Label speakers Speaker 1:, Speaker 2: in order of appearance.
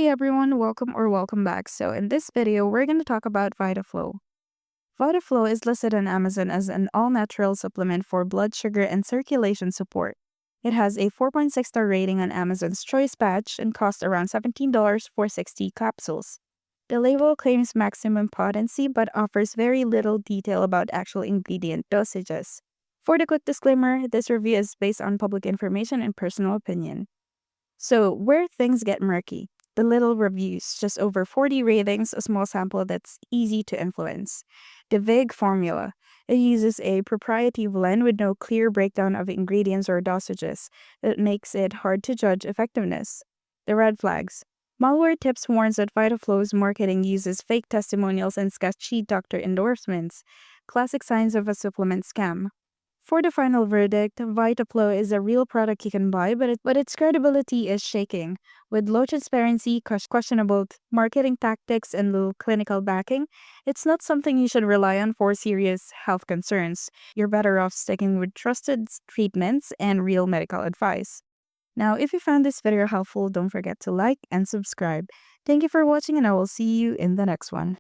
Speaker 1: Hey everyone, welcome back. So in this video, we're going to talk about Vitaflow. Vitaflow is listed on Amazon as an all-natural supplement for blood sugar and circulation support. It has a 4.6-star rating on Amazon's Choice Badge and costs around $17 for 60 capsules. The label claims maximum potency but offers very little detail about actual ingredient dosages. For the quick disclaimer, this review is based on public information and personal opinion. So, where things get murky, the little reviews, just over 40 ratings, a small sample that's easy to influence. The vague formula. It uses a proprietary blend with no clear breakdown of ingredients or dosages that makes it hard to judge effectiveness. The red flags. Malware Tips warns that Vitaflow's marketing uses fake testimonials and sketchy doctor endorsements, classic signs of a supplement scam. For the final verdict, Vitaflow is a real product you can buy, but its credibility is shaking. With low transparency, questionable marketing tactics, and low clinical backing, it's not something you should rely on for serious health concerns. You're better off sticking with trusted treatments and real medical advice. Now, if you found this video helpful, don't forget to like and subscribe. Thank you for watching, and I will see you in the next one.